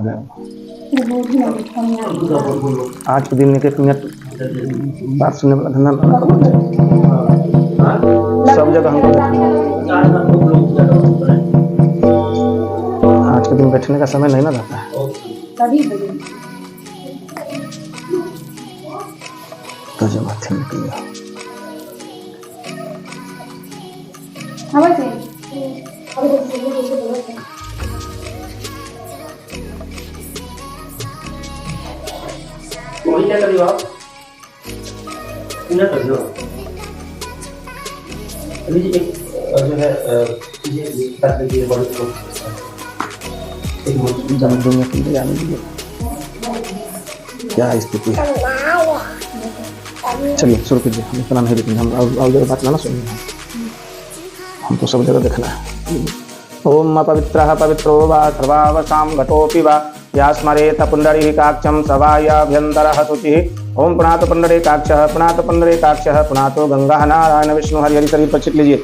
गया। आज के दिन एक एक मिनट बात सुनने वाला धंधा सब जगह हमको। आज के दिन बैठने का समय नहीं ना रहता है। तो जब हाथ निकल गया क्या करियो आप ना करियो अभी जो है ये बात देखिए बड़ी को एक जब दुनिया की जाने दीजिए क्या स्थिति है। चलिए शुरू कीजिए। हम इतना नहीं रुकेंगे, हम और जगह बात ना सुनेंगे, हम तो सब जगह देखना है। ओम पवित्रः पवित्रो वा सर्वावसां घटोऽपि वा या स्मरेत पुण्डरीकाक्षं सवायाभ्यन्तरः शुचिः। ओम पुनात पुण्डरीकाक्षः पुनातो गंगा नारायण विष्णु हरि हरि। शरीर पर छिट लीजिए।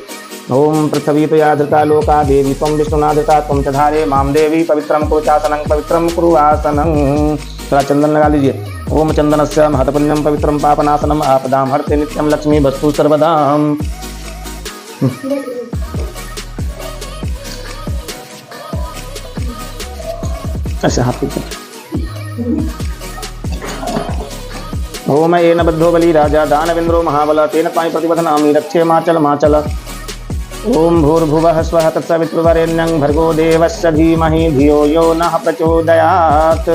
ओम पृथ्वी तो या धृता लोका देवी त्वं विष्णुना धृता त्वं च धारे माम देवी पवित्रं कुरुचासनं पवित्रं कुरु आसनं। थोड़ा चंदन लगा लीजिए। ओम चंदनस्य महत्पुण्यं पवित्रं पापनाशनम् आपदां हरते नित्यं लक्ष्मी वस्तु सर्वदाम्। ऐसे हाथ पीछे। ओम येन बद्धो बलि राजा दानवेन्द्रो महाबल तेन त्वां प्रतिपदनामि रक्षे माचल माचल। ओम भूर्भुवः स्वः तत्सवितुर्वरेण्यं भर्गो देवस्य धीमहि धियो यो नः प्रचोदयात्।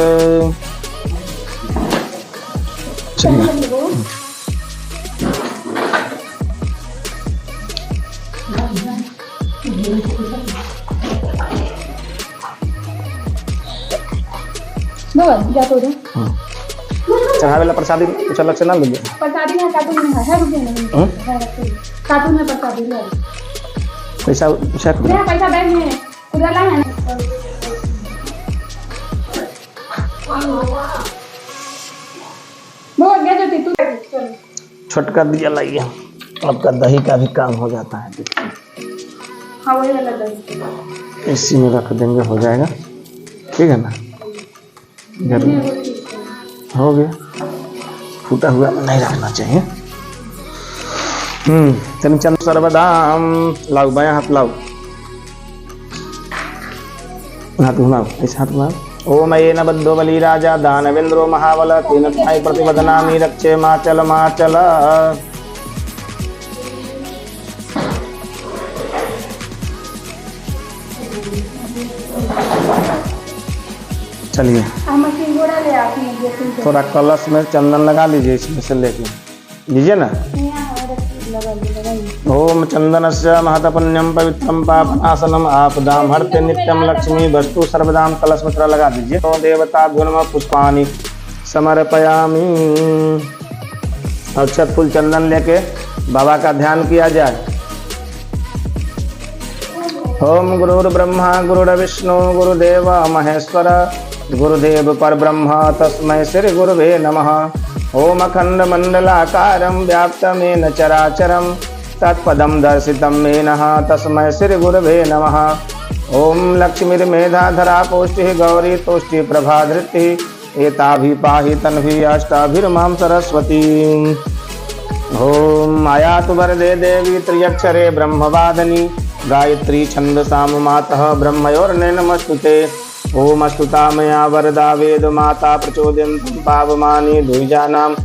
चढ़ावे वाला प्रसादी कुछ अलग से ना लगे। प्रसादी में कार्टून में है रुपये नहीं कार्टून में प्रसादी ले पैसा पूछा मेरा पैसा बैंक में उड़ाला है वो गया जो तू छोटका दिया लाइए। आपका दही का भी काम हो जाता है। हाँ वही वाला दही इसी में रख देंगे, हो जाएगा। ठीक है ना, हो गया। फूटा हुआ नहीं रखना चाहिए। चंद सर्वदाम लाओ, बाया हाथ लाओ, हाथ घुमाओ, ऐसे हाथ घुमाओ। ओम येन बद्धो बलि राजा दानवेन्द्रो महाबल तेन त्वां प्रतिपदनामि रक्षे माचल माचल। चलिए थोड़ा कलश में चंदन लगा लीजिए, इसमें से लेके लीजिए ना। ओम चंदनस्य महत्पुण्यं पवित्रं पापनाशनम् आपदां हरते नित्यं लक्ष्मी वस्तु सर्वदां। कलश में थोड़ा लगा दीजिए। तो देवताभ्यो नमः पुष्पाणि समर्पयामि। अक्षत फूल चंदन लेके बाबा का ध्यान किया जाए। ओम गुरुर्ब्रह्मा गुरुर्विष्णु गुरुदेव महेश्वर गुरुदेव परब्रह्म तस्मै श्री गुरुवे नमः। ओम अखंड मंडलाकारं व्याप्तमेन चराचरं तत्पदं दर्शितं येन तस्मै श्री गुरुवे नमः। ओम लक्ष्मीर्मेधाधरा पुष्टिः गौरी तुष्टि प्रभा धृतिः एताभिः पाहि तन्भिः अष्टाभिर्मां सरस्वती। ओम आयातु वरदे देवी त्र्यक्षरे ब्रह्मवादिनी गायत्री छन्दसां मातः ब्रह्मयोर्नमस्तुते। ओम अस्तुता मया वरदा वेद माता प्रचोदयन्तं पावमानि द्विजानाम्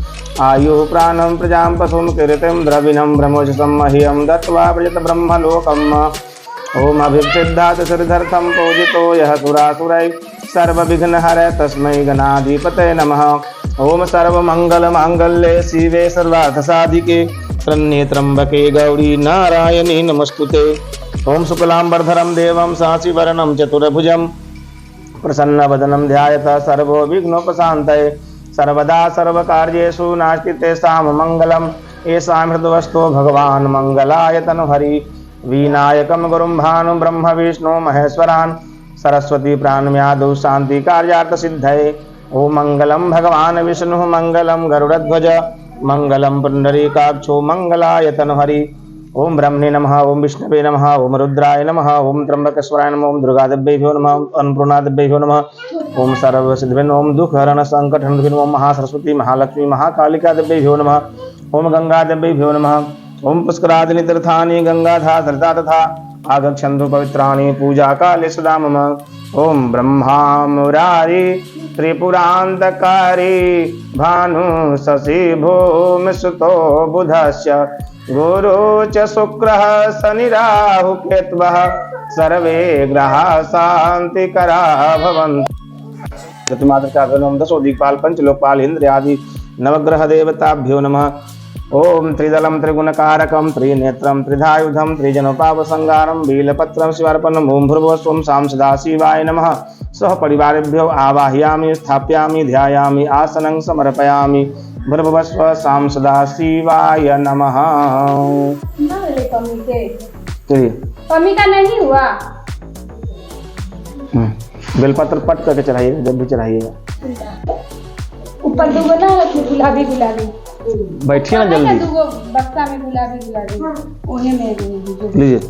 आयुः प्राणं प्रजां पशुं कीर्तिं द्रविणं ब्रह्मोजसं मह्यं दत्त्वा व्रजत ब्रह्मलोकम्। ओम अभिप्सिद्धात् श्रीधर्थं पूजितो यः सुरासुरैः सर्वविघ्नहरः तस्मै गणाधिपतये नमः। ओम सर्वमङ्गलमाङ्गल्ये शिवे सर्वार्थसाधिके शरण्ये त्र्यम्बके गौरी नारायणी नमस्तुते। ओम शुक्लांबरधरं देवं शशिवर्णं चतुर्भुजं प्रसन्नवदनं ध्यायतः सर्वो विघ्नोपशान्तये। सर्वदा सर्वकार्येषु नास्ति तेषां मङ्गलम् येषां हृदवस्तो भगवान् मङ्गलाय तनुहरि। विनायकं गुरुं भानुं ब्रह्म विष्णु महेश्वरान् सरस्वती प्राणम्यादौ शान्ति कार्यार्थ सिद्धये। ओम मंगलम भगवान विष्णु मंगलम गरुड़ध्वज मंगलम पुंडरीकाक्षो मंगलाय तनहरि। ओम ब्रह्मणे नमः, ओम विष्णवे नमः, ओम रुद्राय नमः, ओम त्र्यंबकेश्वराय नमः, ओम दुर्गादेव्यै नमः, ओम अन्नपूर्णादेव्यै नमः, ओम सर्वसिद्धिवे नमः, ओम दुःखहरण संकटहरण नमः, ओम महासरस्वती महालक्ष्मी महाकालिका देव्यै नमः, ओम गंगादेव्यै नमः, ओम पुष्करादिनी तीर्थानि गंगाधारता तथा आगच्छन्तु पवित्राणि पूजा काले सदा मम। ओम ब्रह्मा मुरारी त्रिपुरान्तकारी भानु शशि भूमि सुतो बुधस्य गुरु च शुक्रः शनि राहु केतवः सर्वे ग्रहाः शान्तिकरा भवन्तु। चतुर्मात्रकाभ्यो दशो दिक्पाल पंचलोकपाल इंद्र आदि नवग्रह देवताभ्यो नमः। ओम त्रिदलम त्रिगुणकारकम त्रिनेत्रम त्रिधायुधम त्रिजनोपावसंगारम बीलपत्रम शिवार्पणम ओम भूर्भुवस्वं सां सदाशिवाय नमः। सह परिवारेभ्यो आवाहयामि स्थापयामि ध्यायामि आसनं समर्पयामि भूर्भुवस्व सां सदाशिवाय नमः। कमी का नहीं हुआ। बेलपत्र पट करके चढ़ाइएगा, जब भी चढ़ाइएगा। ऊपर दो ना गुलाबी गुलाबी बैठिए ना जल्दी। दो बक्सा में गुलाबी गुलाबी उन्हें में लीजिए।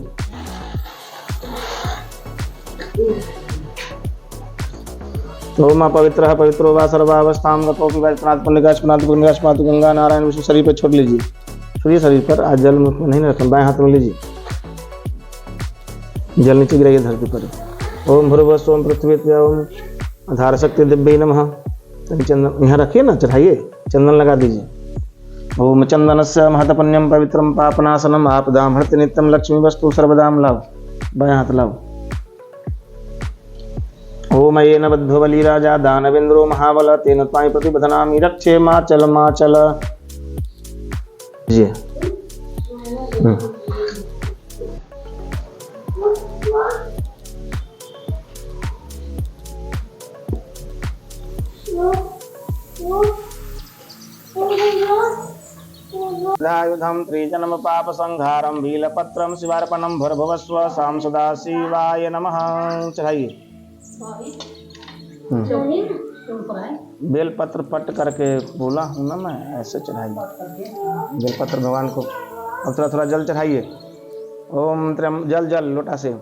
ओम पवित्रः पवित्रो वा सर्वावस्थां गतोऽपि वैष्णवात् पुण्यकाश गंगा नारायण विष्णु शरीर पर छोड़ लीजिए। छोड़िए शरीर पर, आज जल में नहीं रखना, बाएं हाथ में लीजिए। जल नीचे गिराइए धरती पर। ओम भूर्भुवस्सुः ओम पृथ्वी ओम आधार शक्ति दिव्यै नमः। चंदन यहाँ रखिए ना, चढ़ाइए, चंदन लगा दीजिए। ओम चंदनस्य महतपुण्यम पवित्रम पापनाशनम आपदाम हरति नित्यम लक्ष्मी वस्तु सर्वदाम लाभ। बाएं हाथ लाभ। ओम येन बद्धो बली राजा दानवेन्द्रो महाबल तेन त्वां प्रतिबध्नामि रक्षे माचल माचल। जी युधम त्रिजन्म पाप संहारम भीलपत्रम शिवार्पणम भूर्भुवस्व सां सदाशिवाय नमः। चढ़ाइए। बेलपत्र पट करके बोला हूँ ना मैं, ऐसे चढ़ाइए बेलपत्र भगवान को। अब थोड़ा थोड़ा जल चढ़ाइए। ओम जल जल लोटा से।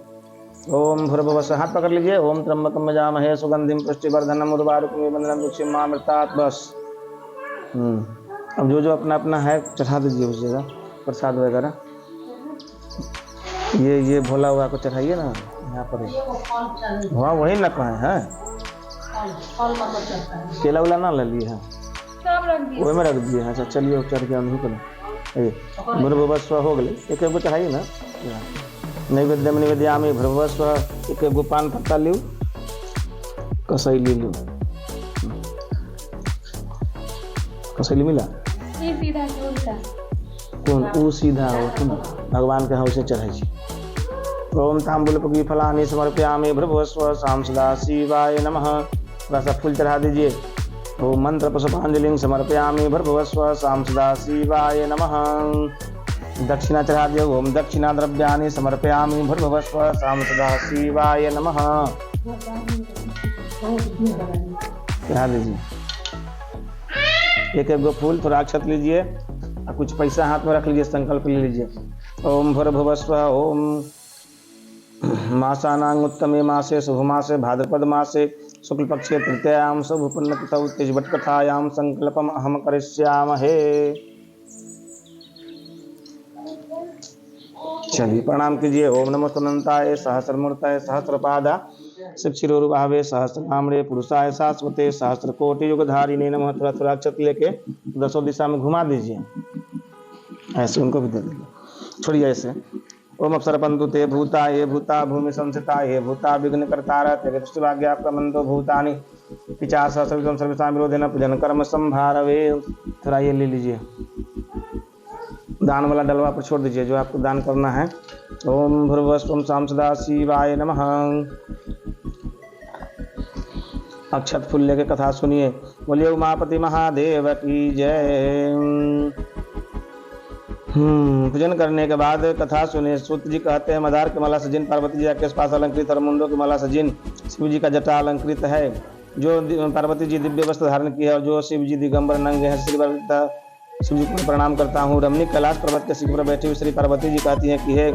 ओम भूर्भुवस्सुः हाथ पकड़ लीजिए। ओम त्र्यंबकम यजामहे सुगंधिम पुष्टिवर्धनम उर्वारुकमिव बंधनं मृत्युर्मामृतात्। बस। अब जो जो अपना अपना है चढ़ा दीजिए उस जगह प्रसाद वगैरह। ये भोला हुआ को चढ़ाइए ना यहाँ पर। वहाँ वही न कहें हैं, केला उला ना ले लिए हैं, वही में रख दिए हैं। अच्छा चलिए चढ़ के नहीं करें। भूर्भुवस्सुः हो गए, एक एक को चढ़ाइए ना। नैवेद्यम निवेदयामि भूर्भुवस्सुः। एक एक को पान पत्ता लियो, कसैली लियो। कसैली मिला सीधा उल्टा कौन ऊ सीधा हो तुम भगवान के हाथ से चढ़ाई। ओम तांबूलपुष्पाणि फलानि समर्पयामि भूर्भुवस्सुः सां सदाशिवाय नमः। थोड़ा सा फूल चढ़ा दीजिए। ओम मंत्र पुष्पांजलिं समर्पयामि भूर्भुवस्सुः सां सदाशिवाय नमः। दक्षिणा चढ़ा दिए। ओम दक्षिणा द्रव्याणि समर्पयामि भूर्भुवस्सुः सां सदाशिवाय नमः। चढ़ा दीजिए। एक एक गो फूल, थोड़ा अक्षत लीजिए और कुछ पैसा हाथ में रख लीजिए, संकल्प ले लीजिए। ओम भूर्भुवस्सुः ओम मासानां उत्तमे मासे शुभ मासे भाद्रपद मासे शुक्ल पक्षे तृतीयायां शुभ पुण्यतिथौ तिथिवत्कथायां संकल्पम अहम करिष्यामहे। चलिए प्रणाम कीजिए। ओम नमो अनंताय सहस्रमूर्तये सहस्रपादा शिक्षिरोरुभावे सहस्रनामरे पुरुषाय शाश्वते सहस्रकोटि युगधारिणे नमः। थोड़ा थोड़ा अक्षत लेके दसों दिशा में घुमा दीजिए। ऐसे उनको भी दे दीजिए। छोड़िए ऐसे। ओम अप्सरपन्तु ते भूता ये भूता भूमि संस्थिता ये भूता विघ्नकर्तारः ते दृष्टिभाग्याप्रमन्तो भूतानि पिचासा सर्वं सर्वेषां विरोधेन पूजन कर्म संभारवे। थोड़ा ये ले लीजिए। दान वाला डलवा पर छोड़ दीजिए जो आपको दान करना है। ओम भूर्भुवस्सुः सां सदाशिवाय नमः। अक्षत फूल लेके कथा सुनिए। बोलिए उमापति महादेव की जय। पूजन करने के बाद कथा सुनिए। सूत जी कहते हैं मदार की माला से जिन पार्वती जी के पास अलंकृत और मुंडों की माला से जिन शिव जी का जटा अलंकृत है, जो पार्वती जी दिव्य वस्त्र धारण की है और जो शिव जी दिगंबर नंगे हैं, श्री शिव जी को प्रणाम करता हूँ। रमणी कैलाश पर्वत के शिखर पर बैठी हुई श्री पार्वती जी कहती हैं कि हे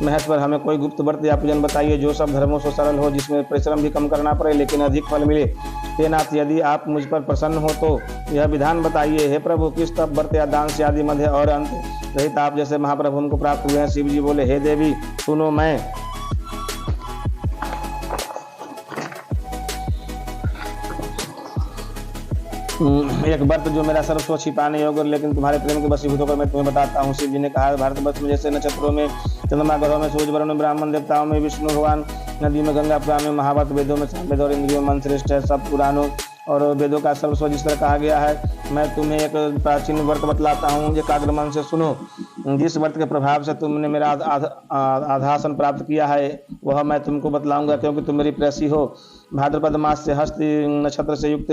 महेश्वर, हमें कोई गुप्त व्रत या पूजन बताइए जो सब धर्मों से सरल हो, जिसमें परिश्रम भी कम करना पड़े लेकिन अधिक फल मिले। हे नाथ, यदि आप मुझ पर प्रसन्न हो तो यह विधान बताइए। हे प्रभु, किस तप, व्रत या दान से आदि मध्य और अंत रहित आप जैसे महाप्रभु हमको प्राप्त हुए हैं। शिव जी बोले, हे देवी सुनो, मैं एक व्रत जो मेरा सर्वस्व छिपाने योग्य लेकिन तुम्हारे प्रेम के वशीभूत होकर मैं तुम्हें बताता हूँ। शिव जी ने कहा, भारतवर्ष में जैसे नक्षत्रों में, चंद्रमा, ग्रहों में, सूर्य, वरुण, ब्राह्मण, देवताओं में विष्णु भगवान, नदी में गंगा, पुराण में महाभारत, वेदों में सामवेद और इंद्रियों में मन श्रेष्ठ है। सब पुराणों और वेदों का सर्वस्व जिस तरह कहा गया है, मैं तुम्हें एक प्राचीन व्रत बतलाता हूँ, एकाग्र मन से सुनो। जिस व्रत के प्रभाव से तुमने मेरा आधासन प्राप्त किया है वह मैं तुमको बतलाऊंगा, क्योंकि तुम मेरी प्रेसी हो। भाद्रपद मास से हस्त नक्षत्र से युक्त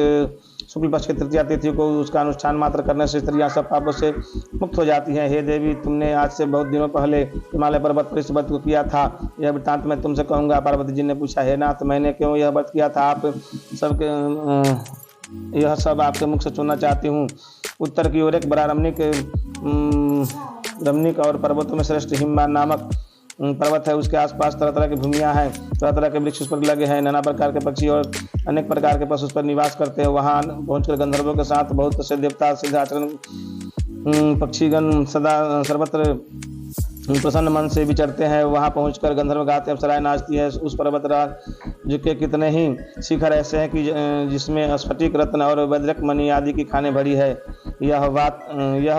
शुक्ल पक्ष की तृतीया तिथि को उसका अनुष्ठान मात्र करने से स्त्रियां सब पापों से मुक्त हो जाती हैं। हे देवी, तुमने आज से बहुत दिनों पहले हिमालय पर्वत पर इस व्रत को किया था, यह वृत्तांत मैं तुमसे कहूँगा। पार्वती जी ने पूछा, हे नाथ, मैंने क्यों यह व्रत किया था? आप सबके यह सब आपके मुख से सुनना चाहती हूँ। उत्तर की ओर एक बड़ा रमणीक और पर्वतों में श्रेष्ठ हिमवान नामक पर्वत है। उसके आसपास तरह तरह की भूमियाँ हैं, तरह तरह के वृक्ष उस पर लगे हैं, नाना प्रकार के पक्षी और अनेक प्रकार के पशु उस पर निवास करते हैं। वहाँ पहुंचकर गंधर्वों के साथ बहुत से देवता, सिद्ध आचरण पक्षीगण सदा सर्वत्र प्रसन्न मन से विचरते हैं। वहाँ पहुंचकर गंधर्व गाते, अप्सराएं नाचती है। उस पर्वतराज के कितने ही शिखर ऐसे हैं कि जिसमें स्फटिक, रत्न और वज्रक मणि आदि की खाने भरी है। यह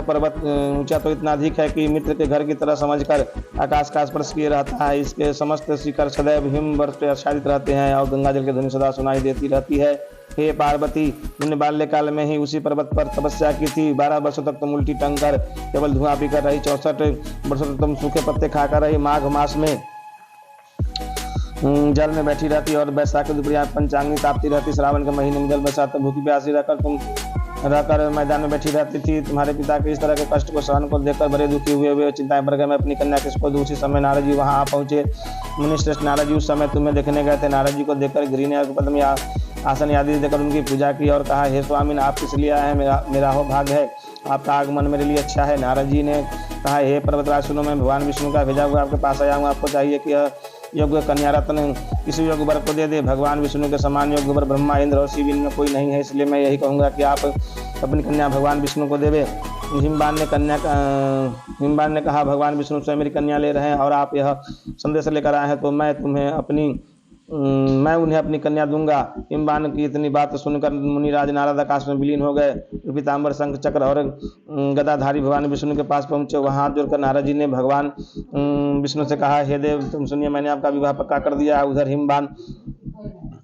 पर्वत ऊंचा तो इतना अधिक है कि मित्र के घर की तरह समझकर आकाश का स्पर्श किए रहता है। इसके समस्त शिखर सदैव हिम बर्फ से आच्छादित रहते हैं और गंगा जल की ध्वनि सदा सुनाई देती रहती है। हे पार्वती, तुमने बाल्यकाल में ही उसी पर्वत पर तपस्या की थी। 12 वर्षों तक तुम उल्टी टंग कर केवल धुआं पीकर रही। 64 वर्षों तक तुम सूखे पत्ते खाकर रही। माघ मास में जल में बैठी रहती और बैसाख दोपहर पंचांगनी तापती रहती। श्रावण के महीने में जल बरसात भूखी प्यासी रहकर मैदान में बैठी रहती थी। तुम्हारे पिता के इस तरह के कष्ट को सहन को देखकर बड़े दुखी हुए वे चिंताएं बढ़ गए। मैं अपनी कन्या किसको दूँ? उसी समय नारद जी वहाँ आ पहुंचे। मुनिश्रेष्ठ नारद जी उस समय तुम्हें देखने गए थे। नारद जी को देखकर गिरी ने पद्म आसन आदि देकर उनकी पूजा की और कहा, हे स्वामी, आप किस लिए आए हैं? मेरा हो भाग्य है, आपका आगमन मेरे लिए अच्छा है। नारद जी ने कहा, हे पर्वतराज सुनो, मैं भगवान विष्णु का भेजा हुआ आपके पास आया हूँ। आपको चाहिए कि योग्य कन्या रत्न किसी योग्य वर को दे दे। भगवान विष्णु के समान योग्य वर ब्रह्मा, इंद्र और शिव इनमें कोई नहीं है, इसलिए मैं यही कहूँगा कि आप अपनी कन्या भगवान विष्णु को देवे। हिमवान ने कहा, भगवान विष्णु स्वयं मेरी कन्या ले रहे हैं और आप यह संदेश लेकर आए हैं तो मैं उन्हें अपनी कन्या दूंगा। हिमवान की इतनी बात सुनकर मुनिराज नारद आकाश में विलीन हो गए। पीताम्बर, शंख, चक्र और गदाधारी भगवान विष्णु के पास पहुंचे। वहां हाथ जोड़कर नारद जी ने भगवान विष्णु से कहा, हे देव, तुम सुनिए, मैंने आपका विवाह पक्का कर दिया। उधर हिमवान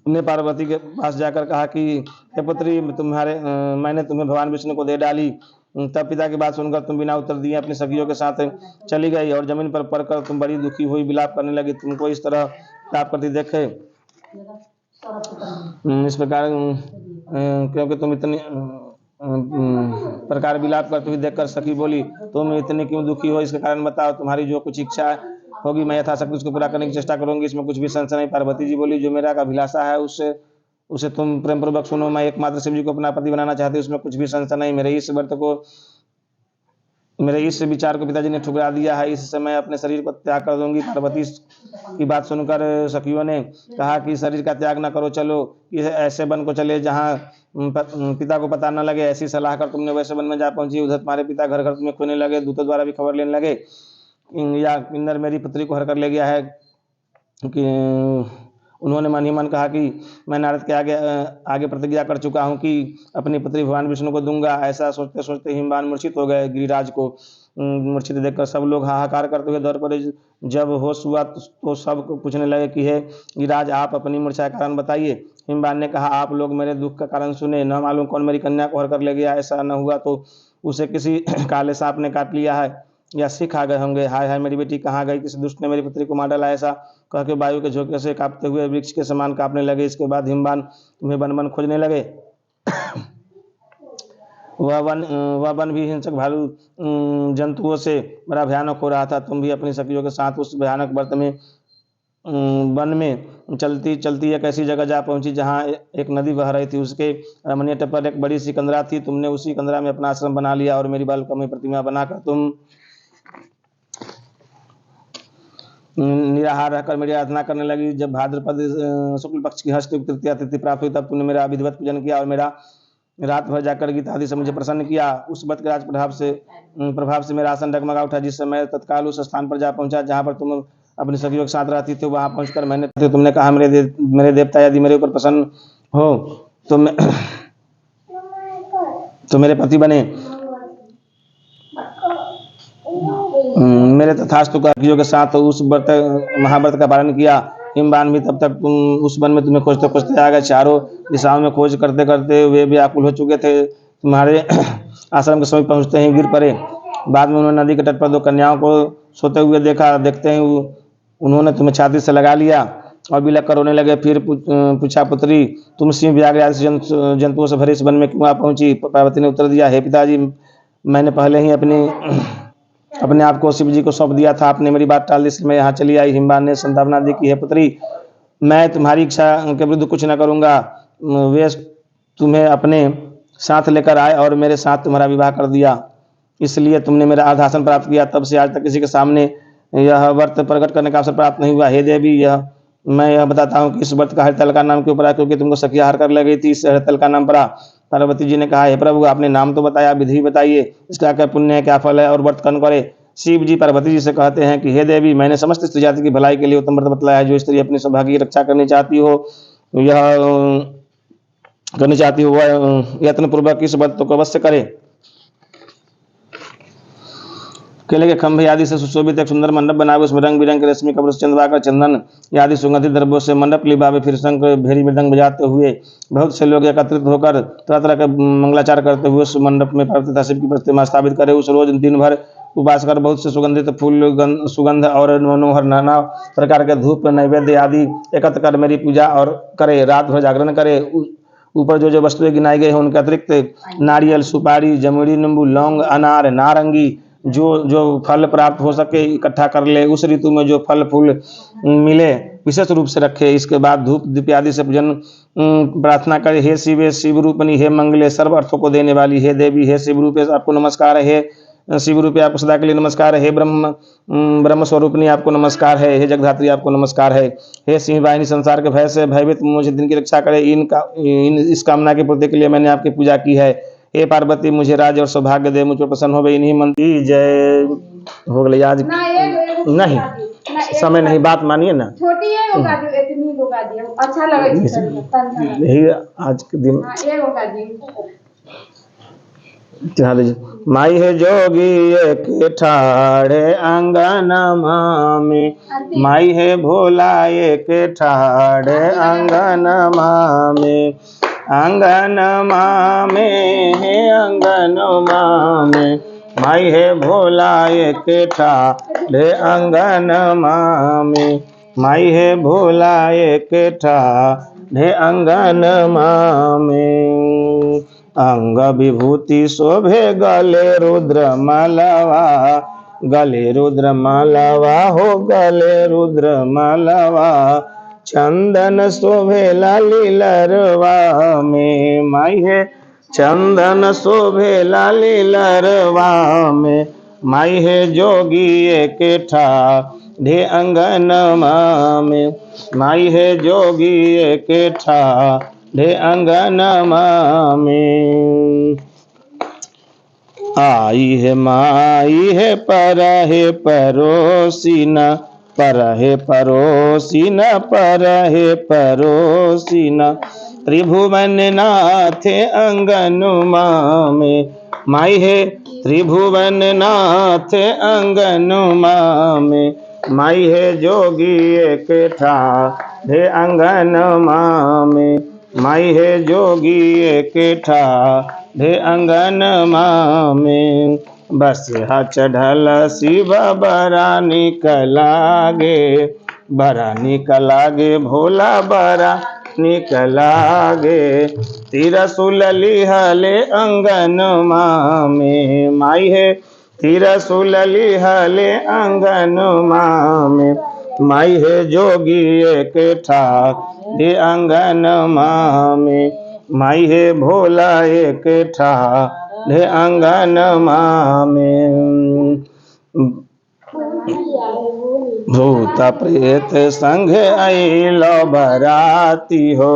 ने पार्वती के पास जाकर कहा कि हे पुत्री, मैंने तुम्हें भगवान विष्णु को दे डाली। तब पिता की बात सुनकर तुम बिना उत्तर दिए अपनी सखियों के साथ चली गई और जमीन पर पड़कर तुम बड़ी दुखी हुई विलाप करने लगी। तुमको इस तरह विलाप करती देखे इस प्रकार क्योंकि तुम इतनी प्रकार विलाप करती हुई देखकर सखी बोली, तुम इतनी क्यों दुखी हो? इसके कारण बताओ। तुम्हारी जो कुछ इच्छा होगी मैं यथाशक्ति उसको पूरा करने की चेष्टा करूंगी, इसमें कुछ भी संशय नहीं। पार्वती जी बोली, जो मेरा अभिलाषा है उसे तुम प्रेम पूर्वक सुनो। मैं एकमात्र शिव जी को अपना पति बनाना चाहती हूँ, उसमें कुछ भी संशय नहीं। मेरे इस विचार को पिताजी ने ठुकरा दिया है, इससे मैं अपने शरीर को त्याग कर दूंगी। पार्वती की बात सुनकर सखियों ने कहा कि शरीर का त्याग न करो, चलो ऐसे वन को चले जहाँ पिता को पता न लगे। ऐसी सलाह कर तुमने वैसे वन में जा पहुंची। उधर तुम्हारे पिता घर घर तुम्हें खोने लगे, दूतों द्वारा भी खबर लेने लगे या इंद्र मेरी पुत्री को हर कर ले गया है। कि उन्होंने मन ही मन कहा कि मैं नारद के आगे प्रतिज्ञा कर चुका हूँ कि अपनी पुत्री भगवान विष्णु को दूंगा। ऐसा सोचते सोचते हिमवान मूर्छित हो गए। गिरिराज को मूर्छित देखकर सब लोग हाहाकार करते हुए दौड़ पड़े। जब होश हुआ तो सब पूछने लगे कि हे गिरिराज, आप अपनी मूर्छा का कारण बताइए। हिमवान ने कहा, आप लोग मेरे दुख का कारण सुने। न मालूम कौन मेरी कन्या को हर कर ले गया। ऐसा न हुआ तो उसे किसी काले सांप ने काट लिया है या सिख आ गए होंगे। हाय हाय, मेरी बेटी कहाँ गई? किसी दुष्ट ने मेरी पुत्री को मार डाला। ऐसा कह के वायु के झोंके से कांपते हुए वृक्ष के समान कांपने लगे। इसके बाद हिमवान तुम्हें वन वन खोजने लगे। वह वन भी हिंसक भालू जंतुओं से बड़ा भयानक हो रहा था। तुम भी अपनी सखियों के साथ उस भयानक व्रत में वन में चलती चलती एक ऐसी जगह जा पहुंची जहाँ एक नदी बह रही थी। उसके रमणीय तट पर एक बड़ी सी कंदरा थी। तुमने उसी कंदरा में अपना आश्रम बना लिया और मेरी बालकमयी प्रतिमा बनाकर तुम निराहार रहकर मेरी आराधना करने लगी। जब भाद्रपद शुक्ल पक्ष की हस्त तृतीया तिथि प्राप्त हुई तब तुमने मेरा विधिवत पूजन किया और मेरा रात भर जाकर गीता आदि से मुझे प्रसन्न किया। उस व्रत के राज प्रभाव से मेरा आसन डगमगा उठा, जिससे मैं तत्काल उस स्थान पर जा पहुंचा जहाँ पर तुम अपनी सखियों के साथ रहती थी। वहां पहुंचकर तुमने कहा, मेरे देवता यदि मेरे ऊपर प्रसन्न हो तो मेरे पति बने। मेरे तथास्तु सखियों के साथ उस महाव्रत का पालन किया। हिमवान भी तब तक उस वन में तुम्हें खोजते खोजते आ गए। चारों दिशाओं में खोज करते करते वे व्याकुल हो चुके थे। तुम्हारे आश्रम के समीप पहुंचते ही गिर पड़े। बाद में उन्होंने नदी के तट पर दो कन्याओं को सोते हुए देखा। देखते ही उन्होंने तुम्हें छाती से लगा लिया और बिलख कर रोने लगे। फिर पूछा, पुत्री तुम सिंह व्याघ्र आदि जंतुओं से भरे इस वन में क्यों आ पहुंची? पार्वती ने उत्तर दिया, हे पिताजी, मैंने पहले ही अपने आप को शिव जी को सौंप दिया था। आपने मेरी बात टाल दी, इसलिए मैं यहाँ चली आई। हिमवान ने संतावना दी कि हे पुत्री, मैं तुम्हारी इच्छा के विरुद्ध कुछ न करूँगा। वे तुम्हें अपने साथ लेकर आए और मेरे साथ तुम्हारा विवाह कर दिया, इसलिए तुमने मेरा आधासन प्राप्त किया। तब से आज तक किसी के सामने यह व्रत प्रकट करने का अवसर प्राप्त नहीं हुआ। हे देवी, मैं यह बताता हूँ कि इस व्रत का हरितल का नाम क्यों पड़ा, क्योंकि तुमको सखिया हार कर ले गई थी, इस हरितल का नाम पड़ा। पार्वती जी ने कहा, हे प्रभु, आपने नाम तो बताया, विधि बताइए, इसका क्या पुण्य है, क्या फल है और व्रत कौन करे? शिव जी पार्वती जी से कहते हैं कि हे देवी, मैंने समस्त स्त्री जाति की भलाई के लिए उत्तम व्रत बतलाया है। जो स्त्री अपनी सौभाग्य की रक्षा करनी चाहती हो वह यत्न पूर्वक इस व्रत को अवश्य करे। केले के खंभे आदि से सुशोभित एक सुंदर मंडप बनावे, उसमें रंग बिरंग के रेशमी कपड़ों से चंदवाकर चंदन आदि सुगंधित द्रव्यों से मंडप लिबावे। फिर शंख भेरी मृदंग बजाते हुए बहुत से लोग एकत्रित होकर तरह तरह के मंगलाचार करते हुए उस मंडप में पार्वती शिव की प्रतिमा स्थापित करे। उस रोज दिन भर उपवास कर बहुत से सुगंधित फूल सुगंध और मनोहर नाना प्रकार के धूप नैवेद्य आदि एकत्र कर मेरी पूजा और करे। रात भर जागरण करे। ऊपर जो वस्तुएं गिनाई गई हैं उनके अतिरिक्त नारियल, सुपारी, जमुड़ी, नींबू, लौंग, अनार, नारंगी, जो फल प्राप्त हो सके इकट्ठा कर ले। उस ऋतु में जो फल फूल मिले विशेष रूप से रखे। इसके बाद धूप दीप आदि से पूजन प्रार्थना करे। हे शिवे, शिव रूपनी, हे मंगले, सर्व अर्थों को देने वाली, हे देवी, हे शिव रूपे आपको नमस्कार है। हे शिव रूपे आपको सदा के लिए नमस्कार है। हे ब्रह्म स्वरूपनी आपको नमस्कार है। हे जगधात्री आपको नमस्कार है। हे सिंह वाहिनी, संसार के भय से भयभीत मुझे दिन की रक्षा करे। इस कामना की पूर्ति के लिए मैंने आपकी पूजा की है। हे पार्वती, मुझे राज और सौभाग्य दे, मुझ पर प्रसन्न हो गई। इन्हीं मंत्र की जय। हो गई आज नहीं समय नहीं, बात मानिए ना, छोटी है वो का दियो, इतनी वो का दियो, अच्छा लगे यही आज के दिन चढ़ा दीजिए। माई है जोगी एक ठाड़े आंगन में, माई है भोला एक ठाड़े आंगन में, आंगन में है आंगन में, माई है भोला एक ठाड़े आंगन में, माई है भोला एक ठाड़े आंगन में। अंग विभूति शोभे गले रुद्र मालवा, गले रुद्र मालवा हो, गले रुद्र मालवा, चंदन शोभे लाली लरवा में, माई है चंदन शोभे लाली लरवा में, माई है जोगी एक ठाड़े आंगन में, माई है जोगी एक ठाड़े आंगन में। आई है माई है पर है परोसीना, पर है परोसीना, पर है परोसीना, त्रिभुवन नाथ आंगन में, माई है त्रिभुवन नाथ आंगन में, माई है जोगी एक ठाड़े आंगन में, माई है जोगी एक ठाड़े आंगन में। बस हा चढ़ल शिव बड़ा निक लागे, बड़ा निक लागे भोला बड़ा निक लागे, तिरसुल लिहले आंगन में, माई है तिरसुल लिहले आंगन में, माई है जोगी एक ठाडे अंगन में, माई है भोला एक ठाडे अंगन में। भूत प्रेत संग आइलो बराती हो,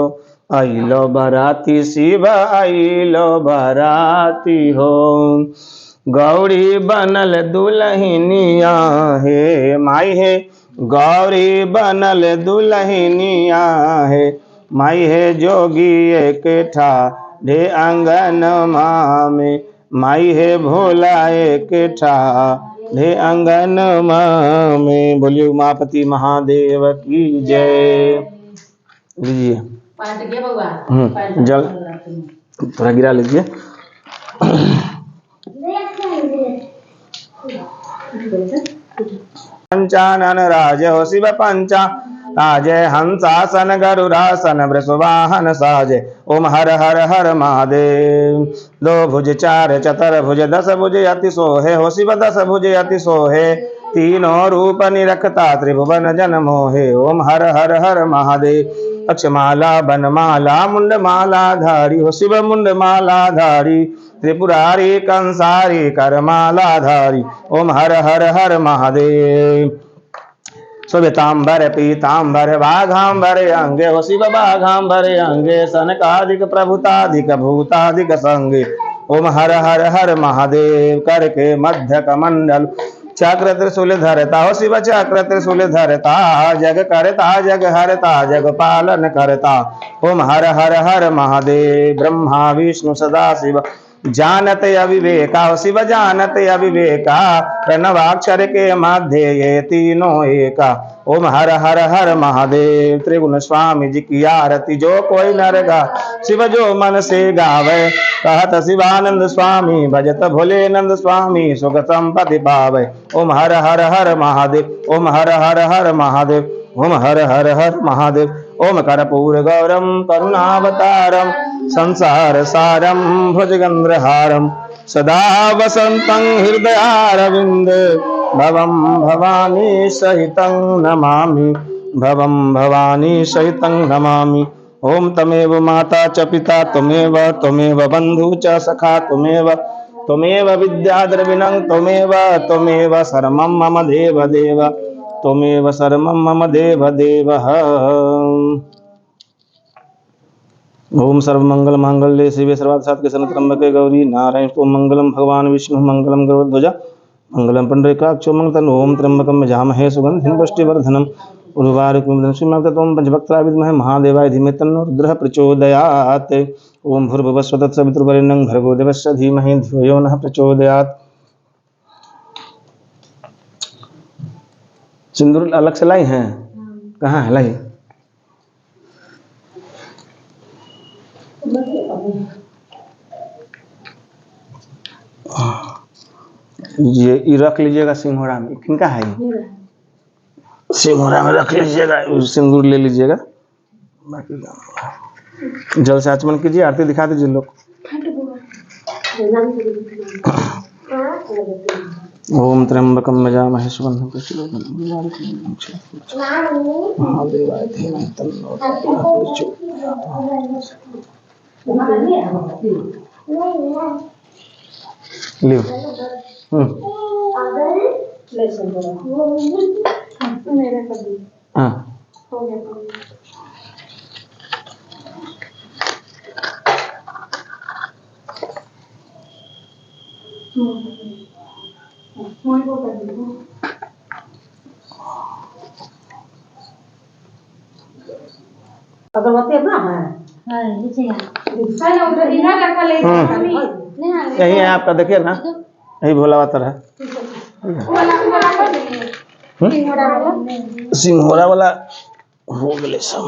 आइलो बराती शिव आइलो बराती हो। गौरी बनल दुल्हनिया है माई है, गौरी बनल दुल्हनिया है, माई है जोगी एक ठाडे अंगन में, माई है भोला एक ठाडे अंगन में। बोलिए उमापति महादेव की जय। लीजिए जल थोड़ा गिरा लीजिए। पंचानन राज हो शिव पंचा राजय हंसासन गरुड़ासन वृषवाहन साजे, ओम हर हर हर महादेव। दो भुज चार चतर भुज दस भुज अति सोहे हो शिव दस भुज अति सोहे, तीनों रूप निरखता त्रिभुवन जन मोहे, ओम हर हर हर महादेव। अक्षमाला बनमाला मुंडमाला धारी हो शिव मुंडमाला धारी, त्रिपुरारी कंसारी करमाला धारी, ओम हर हर हर महादेव। श्वेतांबर पीतांबर बाघांबर अंगे हो शिव बाघांबर अंगे, सनकादिक प्रभुतादिक भूतादिक संगे, ओम हर हर हर महादेव। करके मध्य कमंडल चक्र त्रिशूल धरता हो शिव चक्र त्रिशूल धरता, जग करता जग हरता जग पालन करता, ओम हर हर हर महादेव। ब्रह्मा विष्णु सदा शिव जानत अविवेका हो शिव जानत अविवेका, प्रणवाक्षर के मध्य ये तीनों एका, ओम हर हर हर महादेव। त्रिगुण स्वामी जी की आरती जो कोई नर गा, शिव जो मन से गावे, कहत शिवानंद स्वामी भजत भोले नंद स्वामी, सुख संपत्ति पावे, ओम हर हर हर महादेव। ओम हर हर हर महादेव, ओम हर हर हर महादेव। ओम कर्पूर गौरम करुणावतारम संसार सारम भुजगंधहारम, सदा वसंतं हृदयारविंद, भवं भवानी सहितं नमामि, भवं भवानी सहितं नमामि। ओम तमेव माता च पिता त्वमेव, त्वमेव बंधु च सखा त्वमेव, त्वमेव विद्या द्रविणं त्वमेव, त्वमेव सर्वं मम देव देव, त्वमेव सर्वं मम देव देव। ओम सर्वमंगल मांगल्ये शिवे सर्वार्थ साधके शरण्ये गौरी नारायण ओम मंगलम भगवान विष्णु मंगलम गरुड़ध्वज मंगलम पुंडरीकाक्षो मंगलम। ओम त्र्यंबकम यजामहे सुगंधिं पुष्टिवर्धनम, उर्वारुकमिदं श्रीमन्तं पंचभक्त्राय विद्महे महादेवाय धीमहि तन्नो रुद्रः प्रचोदयात्। ओम भूर्भुवः स्वः तत्सवितुर्वरेण्यं भर्गो देवस्य धीमहि धियो यो नः प्रचोदयात्। सिंदूर अलग से लाई हैं? कहाँ है लाई? ये रख लीजिएगा सिंघोड़ा में। किनका है ये? सिंघोड़ा में रख लीजिएगा, सिंदूर ले लीजिएगा। बाकी जल से आचमन कीजिए, आरती दिखा दीजिए लोग। ओम त्र्यंबकम यजामहे सुगंधिं पुष्टिवर्धनम, महादेवाय धीमहि तन्नो लियो। हाँ अगरबत्ती अपना है यही है आपका, देखिए ना यही भोला बातर है। सिंघोड़ा वाला हो गए सब।